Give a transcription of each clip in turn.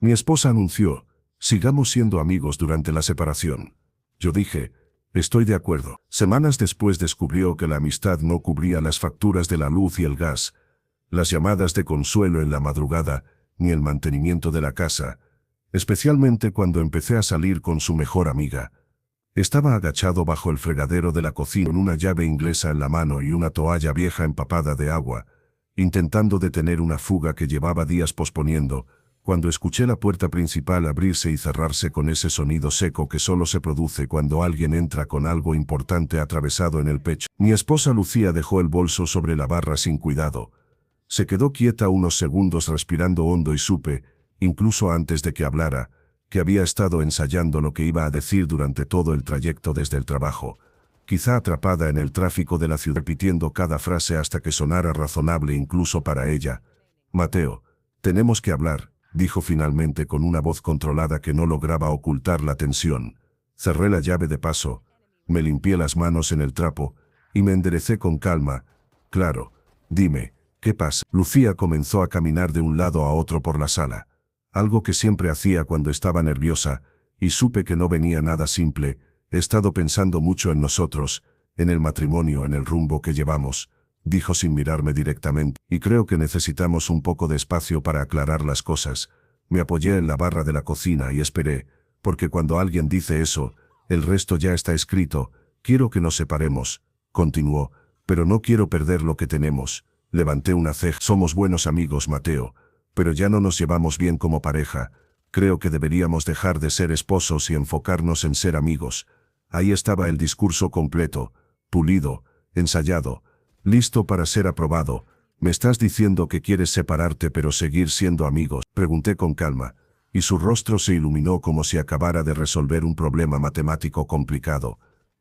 Mi esposa anunció, sigamos siendo amigos durante la separación. Yo dije, estoy de acuerdo. Semanas después descubrió que la amistad no cubría las facturas de la luz y el gas, las llamadas de consuelo en la madrugada, ni el mantenimiento de la casa, especialmente cuando empecé a salir con su mejor amiga. Estaba agachado bajo el fregadero de la cocina con una llave inglesa en la mano y una toalla vieja empapada de agua, intentando detener una fuga que llevaba días posponiendo, cuando escuché la puerta principal abrirse y cerrarse con ese sonido seco que solo se produce cuando alguien entra con algo importante atravesado en el pecho. Mi esposa Lucía dejó el bolso sobre la barra sin cuidado. Se quedó quieta unos segundos respirando hondo y supe, incluso antes de que hablara, que había estado ensayando lo que iba a decir durante todo el trayecto desde el trabajo, quizá atrapada en el tráfico de la ciudad repitiendo cada frase hasta que sonara razonable incluso para ella. Mateo, tenemos que hablar, dijo finalmente con una voz controlada que no lograba ocultar la tensión. Cerré la llave de paso, me limpié las manos en el trapo, y me enderecé con calma. Claro, dime, ¿qué pasa? Lucía comenzó a caminar de un lado a otro por la sala, algo que siempre hacía cuando estaba nerviosa, y supe que no venía nada simple. He estado pensando mucho en nosotros, en el matrimonio, en el rumbo que llevamos, dijo sin mirarme directamente, y creo que necesitamos un poco de espacio para aclarar las cosas. Me apoyé en la barra de la cocina y esperé, porque cuando alguien dice eso, el resto ya está escrito. Quiero que nos separemos, continuó, pero no quiero perder lo que tenemos. Levanté una ceja. Somos buenos amigos, Mateo, pero ya no nos llevamos bien como pareja. Creo que deberíamos dejar de ser esposos y enfocarnos en ser amigos. Ahí estaba el discurso completo, pulido, ensayado, listo para ser aprobado. ¿Me estás diciendo que quieres separarte pero seguir siendo amigos?, pregunté con calma, y su rostro se iluminó como si acabara de resolver un problema matemático complicado.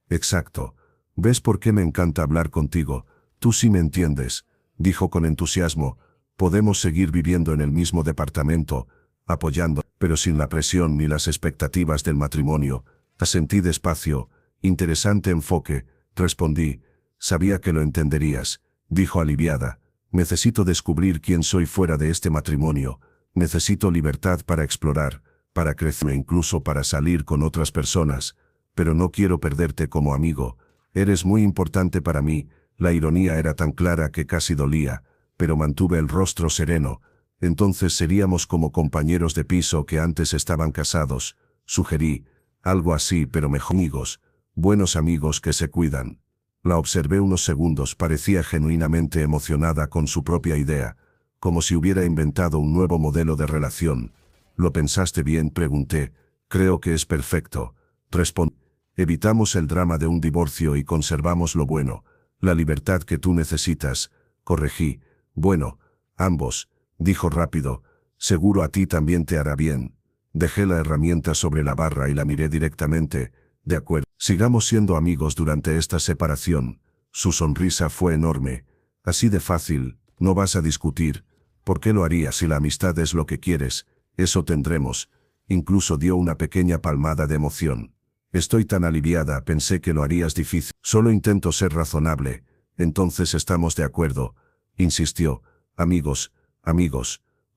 Exacto. ¿Ves por qué me encanta hablar contigo? Tú sí me entiendes, dijo con entusiasmo. Podemos seguir viviendo en el mismo departamento, apoyando, pero sin la presión ni las expectativas del matrimonio. Asentí despacio. Interesante enfoque, respondí. Sabía que lo entenderías, dijo aliviada. Necesito descubrir quién soy fuera de este matrimonio. Necesito libertad para explorar, para crecer e incluso para salir con otras personas. Pero no quiero perderte como amigo. Eres muy importante para mí. La ironía era tan clara que casi dolía, pero mantuve el rostro sereno. Entonces seríamos como compañeros de piso que antes estaban casados, sugerí. Algo así, pero mejor amigos. Buenos amigos que se cuidan. La observé unos segundos, parecía genuinamente emocionada con su propia idea, como si hubiera inventado un nuevo modelo de relación. ¿Lo pensaste bien?, pregunté. Creo que es perfecto, respondí. Evitamos el drama de un divorcio y conservamos lo bueno, la libertad que tú necesitas, corregí. Bueno, ambos, dijo rápido. Seguro a ti también te hará bien. Dejé la herramienta sobre la barra y la miré directamente. De acuerdo. Sigamos siendo amigos durante esta separación. Su sonrisa fue enorme. Así de fácil, no vas a discutir. ¿Por qué lo harías si la amistad es lo que quieres? Eso tendremos. Incluso dio una pequeña palmada de emoción. Estoy tan aliviada, pensé que lo harías difícil. Solo intento ser razonable. Entonces estamos de acuerdo, insistió. Amigos,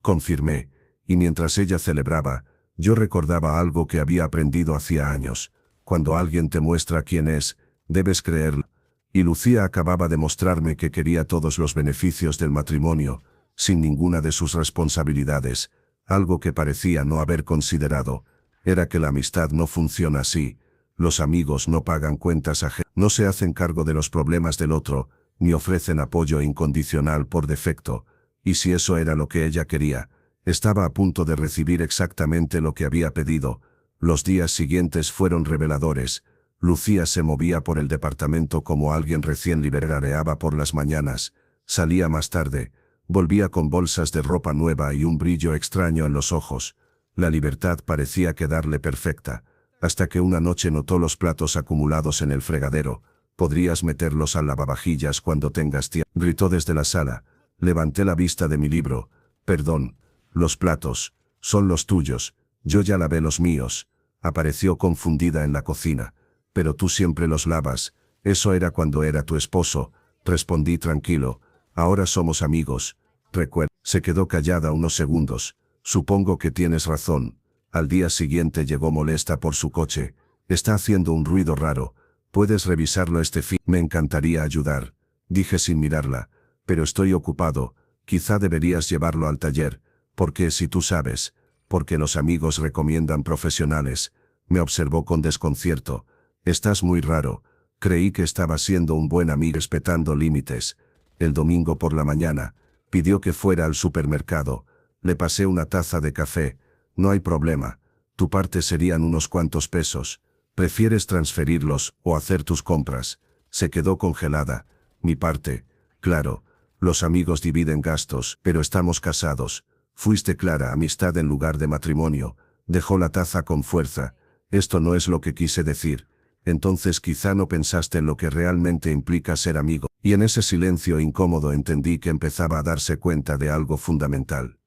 confirmé. Y mientras ella celebraba, yo recordaba algo que había aprendido hacía años. Cuando alguien te muestra quién es, debes creerlo. Y Lucía acababa de mostrarme que quería todos los beneficios del matrimonio, sin ninguna de sus responsabilidades. Algo que parecía no haber considerado, era que la amistad no funciona así. Los amigos no pagan cuentas ajenas, no se hacen cargo de los problemas del otro, ni ofrecen apoyo incondicional por defecto. Y si eso era lo que ella quería, estaba a punto de recibir exactamente lo que había pedido. Los días siguientes fueron reveladores. Lucía se movía por el departamento como alguien recién liberada por las mañanas. Salía más tarde. Volvía con bolsas de ropa nueva y un brillo extraño en los ojos. La libertad parecía quedarle perfecta, hasta que una noche notó los platos acumulados en el fregadero. «¿Podrías meterlos al lavavajillas cuando tengas tiempo?», gritó desde la sala. Levanté la vista de mi libro. «Perdón, los platos son los tuyos. Yo ya lavé los míos». Apareció confundida en la cocina. «Pero tú siempre los lavas». «Eso era cuando era tu esposo», respondí tranquilo. «Ahora somos amigos. Recuerda». Se quedó callada unos segundos. Supongo que tienes razón. Al día siguiente llegó molesta por su coche. Está haciendo un ruido raro. ¿Puedes revisarlo este fin? Me encantaría ayudar, dije sin mirarla, pero estoy ocupado. Quizá deberías llevarlo al taller, porque si tú sabes, porque los amigos recomiendan profesionales. Me observó con desconcierto. Estás muy raro. Creí que estaba siendo un buen amigo respetando límites. El domingo por la mañana, pidió que fuera al supermercado. Le pasé una taza de café. No hay problema. Tu parte serían unos cuantos pesos. ¿Prefieres transferirlos o hacer tus compras? Se quedó congelada. Mi parte. Claro. Los amigos dividen gastos, pero estamos casados. Fuiste clara, amistad en lugar de matrimonio. Dejó la taza con fuerza. Esto no es lo que quise decir. Entonces quizá no pensaste en lo que realmente implica ser amigo. Y en ese silencio incómodo entendí que empezaba a darse cuenta de algo fundamental.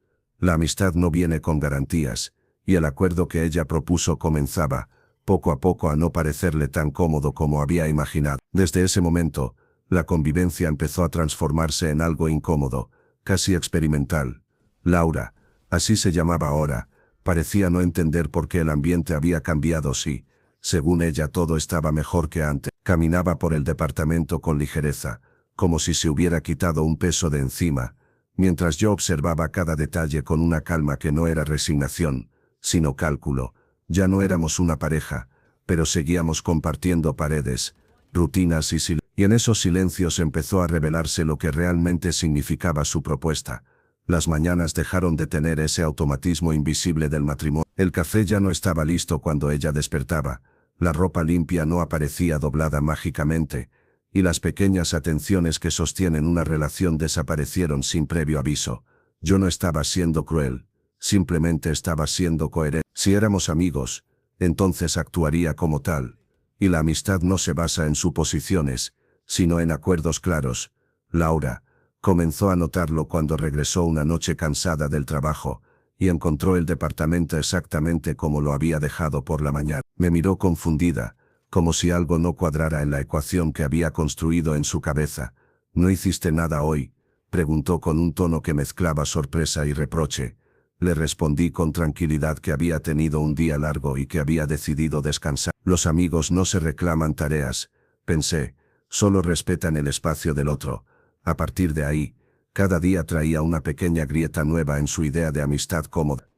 La amistad no viene con garantías, y el acuerdo que ella propuso comenzaba, poco a poco, a no parecerle tan cómodo como había imaginado. Desde ese momento, la convivencia empezó a transformarse en algo incómodo, casi experimental. Laura, así se llamaba ahora, parecía no entender por qué el ambiente había cambiado si, según ella, todo estaba mejor que antes. Caminaba por el departamento con ligereza, como si se hubiera quitado un peso de encima, mientras yo observaba cada detalle con una calma que no era resignación, sino cálculo. Ya no éramos una pareja, pero seguíamos compartiendo paredes, rutinas y silencios. Y en esos silencios empezó a revelarse lo que realmente significaba su propuesta. Las mañanas dejaron de tener ese automatismo invisible del matrimonio. El café ya no estaba listo cuando ella despertaba, la ropa limpia no aparecía doblada mágicamente, y las pequeñas atenciones que sostienen una relación desaparecieron sin previo aviso. Yo no estaba siendo cruel, simplemente estaba siendo coherente. Si éramos amigos, entonces actuaría como tal. Y la amistad no se basa en suposiciones, sino en acuerdos claros. Laura comenzó a notarlo cuando regresó una noche cansada del trabajo, y encontró el departamento exactamente como lo había dejado por la mañana. Me miró confundida, como si algo no cuadrara en la ecuación que había construido en su cabeza. ¿No hiciste nada hoy?, preguntó con un tono que mezclaba sorpresa y reproche. Le respondí con tranquilidad que había tenido un día largo y que había decidido descansar. Los amigos no se reclaman tareas, pensé, solo respetan el espacio del otro. A partir de ahí, cada día traía una pequeña grieta nueva en su idea de amistad cómoda.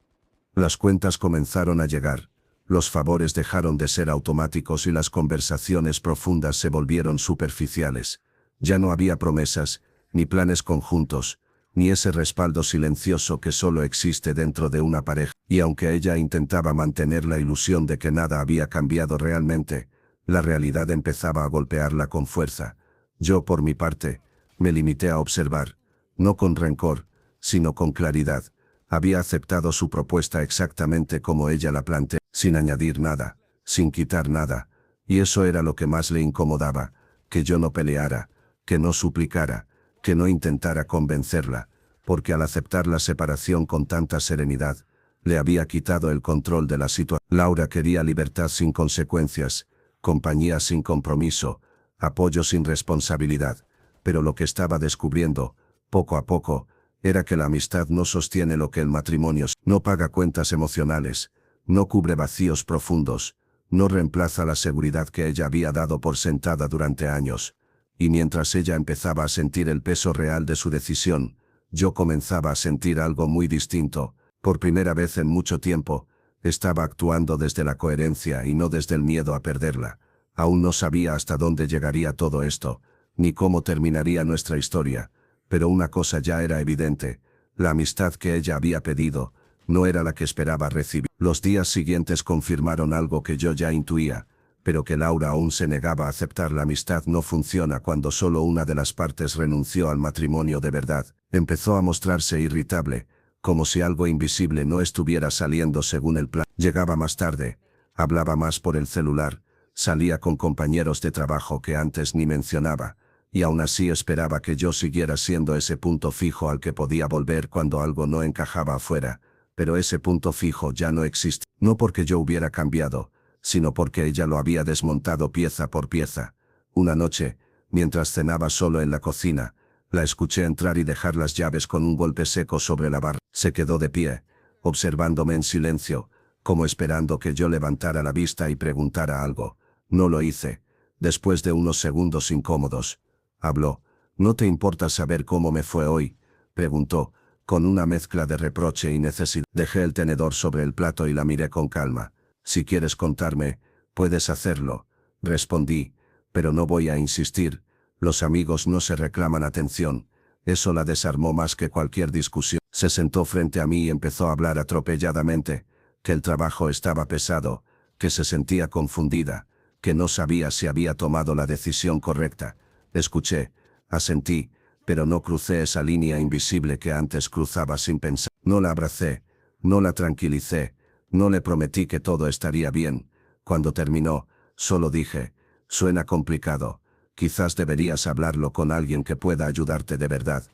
Las cuentas comenzaron a llegar, los favores dejaron de ser automáticos y las conversaciones profundas se volvieron superficiales. Ya no había promesas, ni planes conjuntos, ni ese respaldo silencioso que solo existe dentro de una pareja. Y aunque ella intentaba mantener la ilusión de que nada había cambiado realmente, la realidad empezaba a golpearla con fuerza. Yo, por mi parte, me limité a observar, no con rencor, sino con claridad. Había aceptado su propuesta exactamente como ella la planteó, sin añadir nada, sin quitar nada, y eso era lo que más le incomodaba, que yo no peleara, que no suplicara, que no intentara convencerla, porque al aceptar la separación con tanta serenidad, le había quitado el control de la situación. Laura quería libertad sin consecuencias, compañía sin compromiso, apoyo sin responsabilidad, pero lo que estaba descubriendo, poco a poco, era que la amistad no sostiene lo que el matrimonio no paga cuentas emocionales, no cubre vacíos profundos, no reemplaza la seguridad que ella había dado por sentada durante años. Y mientras ella empezaba a sentir el peso real de su decisión, yo comenzaba a sentir algo muy distinto. Por primera vez en mucho tiempo, estaba actuando desde la coherencia y no desde el miedo a perderla. Aún no sabía hasta dónde llegaría todo esto, ni cómo terminaría nuestra historia, pero una cosa ya era evidente: la amistad que ella había pedido no era la que esperaba recibir. Los días siguientes confirmaron algo que yo ya intuía, pero que Laura aún se negaba a aceptar. La amistad no funciona cuando solo una de las partes renunció al matrimonio de verdad. Empezó a mostrarse irritable, como si algo invisible no estuviera saliendo según el plan. Llegaba más tarde, hablaba más por el celular, salía con compañeros de trabajo que antes ni mencionaba, y aún así esperaba que yo siguiera siendo ese punto fijo al que podía volver cuando algo no encajaba afuera, pero ese punto fijo ya no existe. No porque yo hubiera cambiado, sino porque ella lo había desmontado pieza por pieza. Una noche, mientras cenaba solo en la cocina, la escuché entrar y dejar las llaves con un golpe seco sobre la barra. Se quedó de pie, observándome en silencio, como esperando que yo levantara la vista y preguntara algo. No lo hice. Después de unos segundos incómodos, habló. «¿No te importa saber cómo me fue hoy?», preguntó, con una mezcla de reproche y necesidad. Dejé el tenedor sobre el plato y la miré con calma. «Si quieres contarme, puedes hacerlo», respondí, «pero no voy a insistir. Los amigos no se reclaman atención». Eso la desarmó más que cualquier discusión. Se sentó frente a mí y empezó a hablar atropelladamente, que el trabajo estaba pesado, que se sentía confundida, que no sabía si había tomado la decisión correcta. Escuché, asentí, pero no crucé esa línea invisible que antes cruzaba sin pensar. No la abracé, no la tranquilicé, no le prometí que todo estaría bien. Cuando terminó, solo dije, «Suena complicado. Quizás deberías hablarlo con alguien que pueda ayudarte de verdad».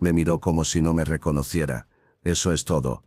Me miró como si no me reconociera. «Eso es todo.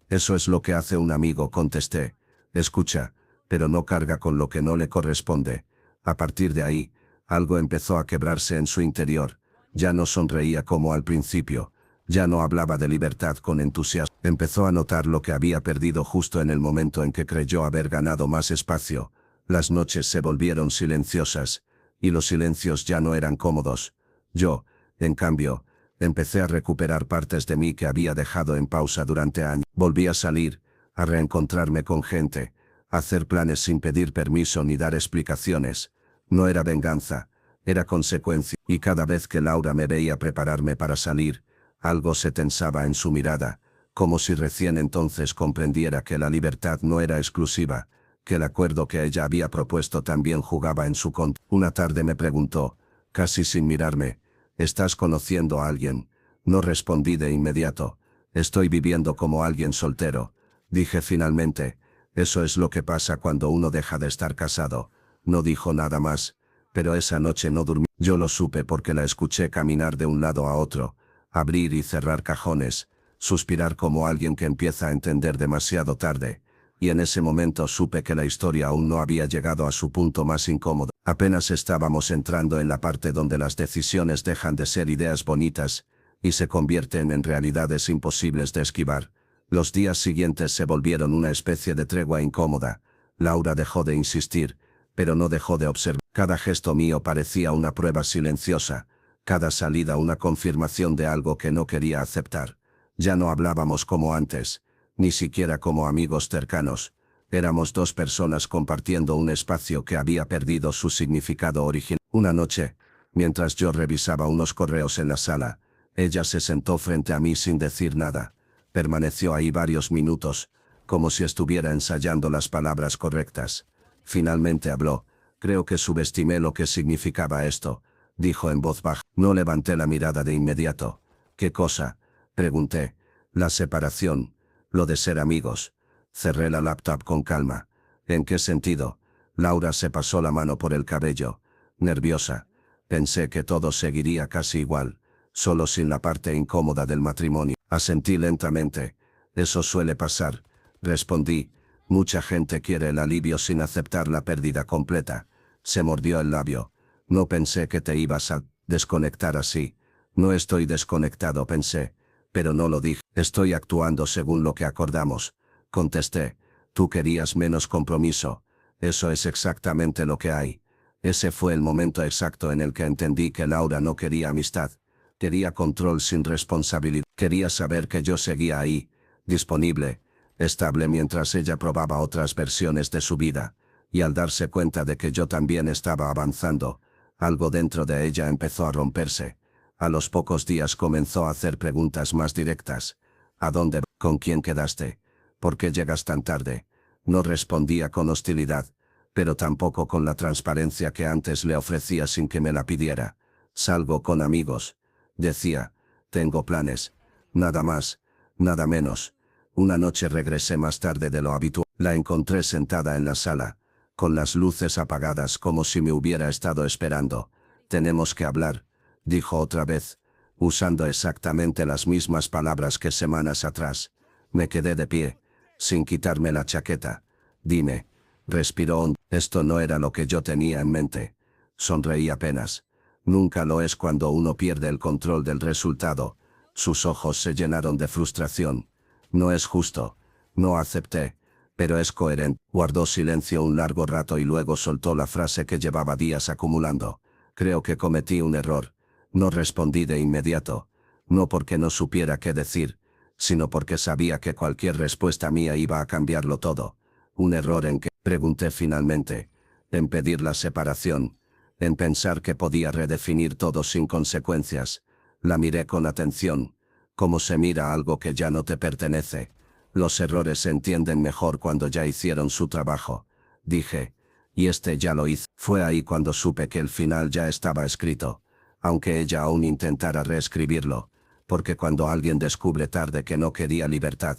Eso es lo que hace un amigo», contesté. «Escucha, pero no carga con lo que no le corresponde». A partir de ahí, algo empezó a quebrarse en su interior. Ya no sonreía como al principio. Ya no hablaba de libertad con entusiasmo. Empezó a notar lo que había perdido justo en el momento en que creyó haber ganado más espacio. Las noches se volvieron silenciosas, y los silencios ya no eran cómodos. Yo, en cambio, empecé a recuperar partes de mí que había dejado en pausa durante años. Volví a salir, a reencontrarme con gente, a hacer planes sin pedir permiso ni dar explicaciones. No era venganza, era consecuencia. Y cada vez que Laura me veía prepararme para salir, algo se tensaba en su mirada, como si recién entonces comprendiera que la libertad no era exclusiva, que el acuerdo que ella había propuesto también jugaba en su contra. Una tarde me preguntó, casi sin mirarme, «¿Estás conociendo a alguien?». No respondí de inmediato. «Estoy viviendo como alguien soltero», dije finalmente. «Eso es lo que pasa cuando uno deja de estar casado». No dijo nada más, pero esa noche no dormí. Yo lo supe porque la escuché caminar de un lado a otro, abrir y cerrar cajones, suspirar como alguien que empieza a entender demasiado tarde. Y en ese momento supe que la historia aún no había llegado a su punto más incómodo. Apenas estábamos entrando en la parte donde las decisiones dejan de ser ideas bonitas y se convierten en realidades imposibles de esquivar. Los días siguientes se volvieron una especie de tregua incómoda. Laura dejó de insistir, pero no dejó de observar. Cada gesto mío parecía una prueba silenciosa, cada salida una confirmación de algo que no quería aceptar. Ya no hablábamos como antes, ni siquiera como amigos cercanos. Éramos dos personas compartiendo un espacio que había perdido su significado original. Una noche, mientras yo revisaba unos correos en la sala, ella se sentó frente a mí sin decir nada. Permaneció ahí varios minutos, como si estuviera ensayando las palabras correctas. Finalmente habló. «Creo que subestimé lo que significaba esto», dijo en voz baja. No levanté la mirada de inmediato. «¿Qué cosa?», pregunté. «La separación. Lo de ser amigos». Cerré la laptop con calma. «¿En qué sentido?». Laura se pasó la mano por el cabello. Nerviosa. Pensé que todo seguiría casi igual, solo sin la parte incómoda del matrimonio. Asentí lentamente. «Eso suele pasar», respondí. «Mucha gente quiere el alivio sin aceptar la pérdida completa». Se mordió el labio. «No pensé que te ibas a desconectar así». «No estoy desconectado», pensé, pero no lo dije. «Estoy actuando según lo que acordamos», contesté. «Tú querías menos compromiso. Eso es exactamente lo que hay». Ese fue el momento exacto en el que entendí que Laura no quería amistad. Quería control sin responsabilidad. Quería saber que yo seguía ahí, disponible, estable mientras ella probaba otras versiones de su vida. Y al darse cuenta de que yo también estaba avanzando, algo dentro de ella empezó a romperse. A los pocos días comenzó a hacer preguntas más directas. «¿A dónde? ¿Con quién quedaste? ¿Por qué llegas tan tarde?». No respondía con hostilidad, pero tampoco con la transparencia que antes le ofrecía sin que me la pidiera. «Salgo con amigos», decía. «Tengo planes». Nada más, nada menos. Una noche regresé más tarde de lo habitual. La encontré sentada en la sala, con las luces apagadas como si me hubiera estado esperando. «Tenemos que hablar», dijo otra vez, usando exactamente las mismas palabras que semanas atrás. Me quedé de pie, sin quitarme la chaqueta. «Dime», respiró hondo. Esto no era lo que yo tenía en mente. Sonreí apenas. Nunca lo es cuando uno pierde el control del resultado. Sus ojos se llenaron de frustración. «No es justo», No acepté. Pero es coherente. Guardó silencio un largo rato y luego soltó la frase que llevaba días acumulando. Creo que cometí un error. No respondí de inmediato. No porque no supiera qué decir, sino porque sabía que cualquier respuesta mía iba a cambiarlo todo. ¿Un error en qué? Pregunté finalmente. En pedir la separación. En pensar que podía redefinir todo sin consecuencias. La miré con atención. Como se mira algo que ya no te pertenece. Los errores se entienden mejor cuando ya hicieron su trabajo. Dije. Y este ya lo hizo. Fue ahí cuando supe que el final ya estaba escrito. Aunque ella aún intentara reescribirlo. Porque cuando alguien descubre tarde que no quería libertad,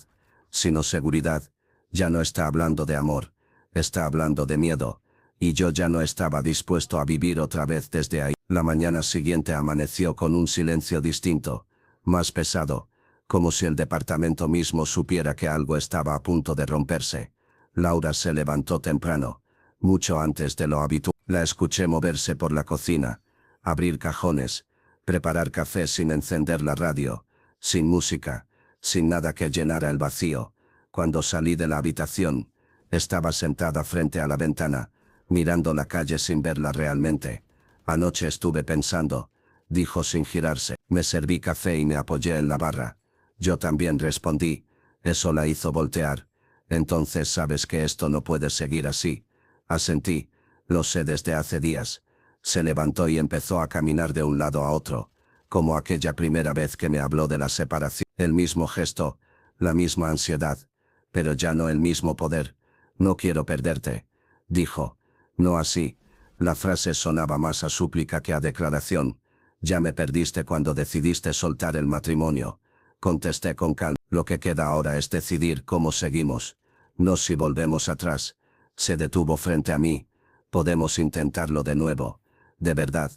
sino seguridad, ya no está hablando de amor. Está hablando de miedo. Y yo ya no estaba dispuesto a vivir otra vez desde ahí. La mañana siguiente amaneció con un silencio distinto. Más pesado. Como si el departamento mismo supiera que algo estaba a punto de romperse. Laura se levantó temprano, mucho antes de lo habitual. La escuché moverse por la cocina, abrir cajones, preparar café sin encender la radio, sin música, sin nada que llenara el vacío. Cuando salí de la habitación, estaba sentada frente a la ventana, mirando la calle sin verla realmente. Anoche estuve pensando, dijo sin girarse. Me serví café y me apoyé en la barra. Yo también respondí. Eso la hizo voltear. Entonces sabes que esto no puede seguir así. Asentí. Lo sé desde hace días. Se levantó y empezó a caminar de un lado a otro, como aquella primera vez que me habló de la separación. El mismo gesto, la misma ansiedad, pero ya no el mismo poder. No quiero perderte, dijo. No así. La frase sonaba más a súplica que a declaración. Ya me perdiste cuando decidiste soltar el matrimonio. Contesté con calma. Lo que queda ahora es decidir cómo seguimos. No si volvemos atrás. Se detuvo frente a mí. Podemos intentarlo de nuevo. De verdad.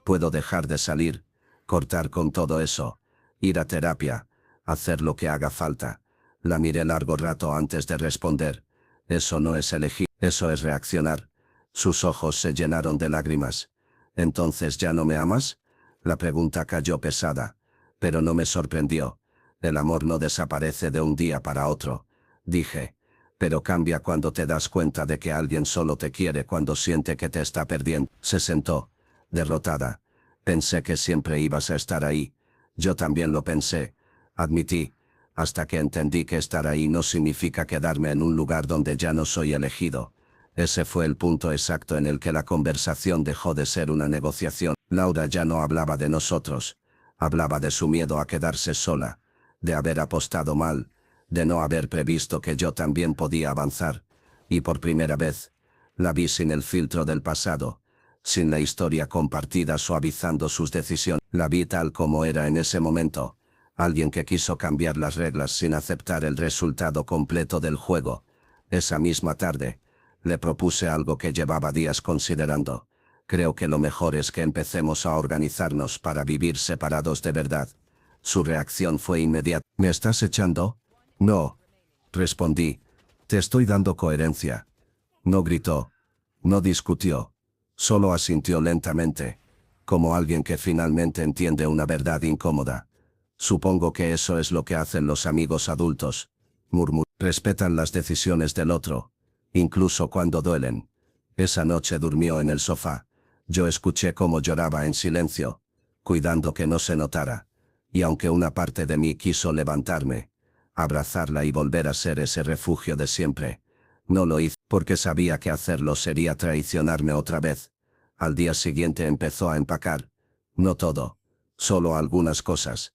Puedo dejar de salir. Cortar con todo eso. Ir a terapia. Hacer lo que haga falta. La miré largo rato antes de responder. Eso no es elegir. Eso es reaccionar. Sus ojos se llenaron de lágrimas. ¿Entonces ya no me amas? La pregunta cayó pesada. Pero no me sorprendió. El amor no desaparece de un día para otro, dije. Pero cambia cuando te das cuenta de que alguien solo te quiere cuando siente que te está perdiendo. Se sentó, derrotada. Pensé que siempre ibas a estar ahí. Yo también lo pensé, admití, hasta que entendí que estar ahí no significa quedarme en un lugar donde ya no soy elegido. Ese fue el punto exacto en el que la conversación dejó de ser una negociación. Laura ya no hablaba de nosotros. Hablaba de su miedo a quedarse sola, de haber apostado mal, de no haber previsto que yo también podía avanzar. Y por primera vez, la vi sin el filtro del pasado, sin la historia compartida suavizando sus decisiones. La vi tal como era en ese momento, alguien que quiso cambiar las reglas sin aceptar el resultado completo del juego. Esa misma tarde, le propuse algo que llevaba días considerando. Creo que lo mejor es que empecemos a organizarnos para vivir separados de verdad. Su reacción fue inmediata. ¿Me estás echando? No, respondí. Te estoy dando coherencia. No gritó. No discutió. Solo asintió lentamente, como alguien que finalmente entiende una verdad incómoda. Supongo que eso es lo que hacen los amigos adultos. Murmuró. Respetan las decisiones del otro, incluso cuando duelen. Esa noche durmió en el sofá. Yo escuché cómo lloraba en silencio, cuidando que no se notara. Y aunque una parte de mí quiso levantarme, abrazarla y volver a ser ese refugio de siempre, no lo hice porque sabía que hacerlo sería traicionarme otra vez. Al día siguiente empezó a empacar. No todo, solo algunas cosas.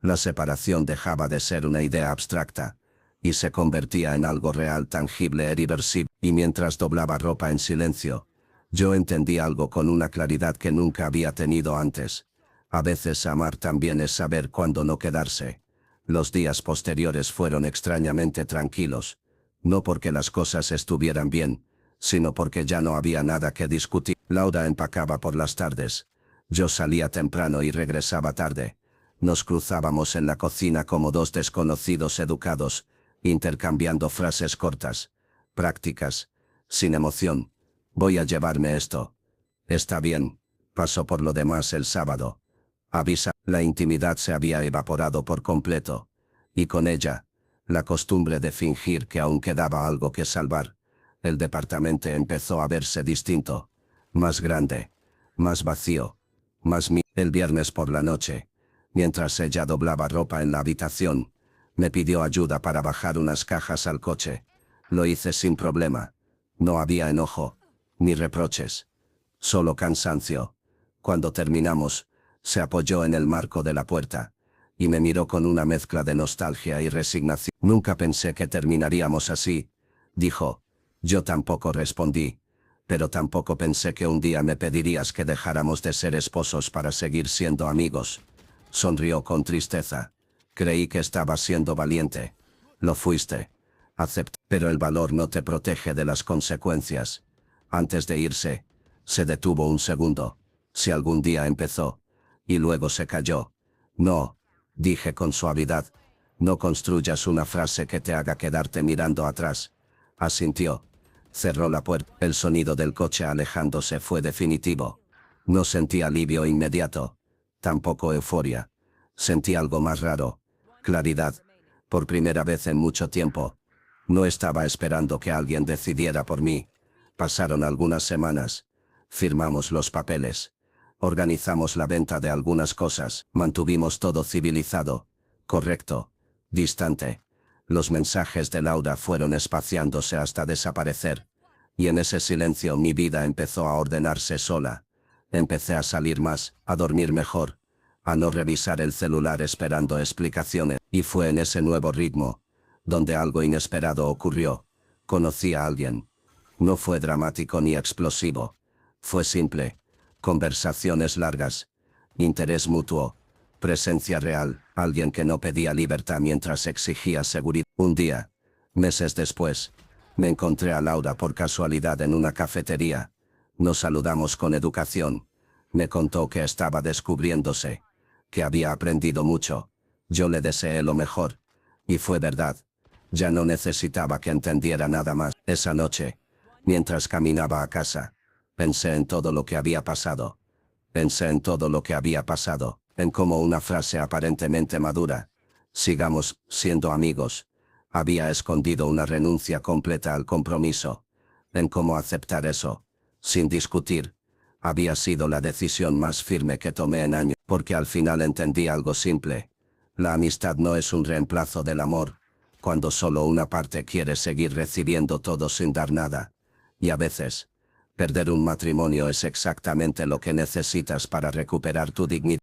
La separación dejaba de ser una idea abstracta y se convertía en algo real, tangible e irreversible. Y mientras doblaba ropa en silencio, yo entendí algo con una claridad que nunca había tenido antes. A veces amar también es saber cuándo no quedarse. Los días posteriores fueron extrañamente tranquilos. No porque las cosas estuvieran bien, sino porque ya no había nada que discutir. Laura empacaba por las tardes. Yo salía temprano y regresaba tarde. Nos cruzábamos en la cocina como dos desconocidos educados, intercambiando frases cortas, prácticas, sin emoción. Voy a llevarme esto. Está bien. Pasó por lo demás el sábado. Avisa. La intimidad se había evaporado por completo. Y con ella, La costumbre de fingir que aún quedaba algo que salvar. El departamento empezó a verse distinto. Más grande. Más vacío. El viernes por la noche, mientras ella doblaba ropa en la habitación, me pidió ayuda para bajar unas cajas al coche. Lo hice sin problema. No había enojo, ni reproches. Solo cansancio. Cuando terminamos, se apoyó en el marco de la puerta, y me miró con una mezcla de nostalgia y resignación. Nunca pensé que terminaríamos así, dijo. Yo tampoco respondí. Pero tampoco pensé que un día me pedirías que dejáramos de ser esposos para seguir siendo amigos. Sonrió con tristeza. Creí que estabas siendo valiente. Lo fuiste. Acepté. Pero el valor no te protege de las consecuencias. Antes de irse, se detuvo un segundo. Si algún día empezó. Y luego se calló. No, dije con suavidad. No construyas una frase que te haga quedarte mirando atrás. Asintió. Cerró la puerta. El sonido del coche alejándose fue definitivo. No sentí alivio inmediato. Tampoco euforia. Sentí algo más raro. Claridad. Por primera vez en mucho tiempo. No estaba esperando que alguien decidiera por mí. Pasaron algunas semanas. Firmamos los papeles. Organizamos la venta de algunas cosas. Mantuvimos todo civilizado. Correcto. Distante. Los mensajes de Laura fueron espaciándose hasta desaparecer. Y en ese silencio mi vida empezó a ordenarse sola. Empecé a salir más, a dormir mejor, a no revisar el celular esperando explicaciones. Y fue en ese nuevo ritmo, donde algo inesperado ocurrió. Conocí a alguien. No fue dramático ni explosivo. Fue simple. Conversaciones largas. Interés mutuo. Presencia real, alguien que no pedía libertad mientras exigía seguridad. Un día, meses después, me encontré a Laura por casualidad en una cafetería. Nos saludamos con educación. Me contó que estaba descubriéndose, que había aprendido mucho. Yo le deseé lo mejor. Y fue verdad. Ya no necesitaba que entendiera nada más. Esa noche, mientras caminaba a casa, pensé en todo lo que había pasado. Pensé en todo lo que había pasado. En cómo una frase aparentemente madura, sigamos siendo amigos, había escondido una renuncia completa al compromiso. En cómo aceptar eso, sin discutir, había sido la decisión más firme que tomé en años, porque al final entendí algo simple. La amistad no es un reemplazo del amor, cuando solo una parte quiere seguir recibiendo todo sin dar nada. Y a veces, perder un matrimonio es exactamente lo que necesitas para recuperar tu dignidad.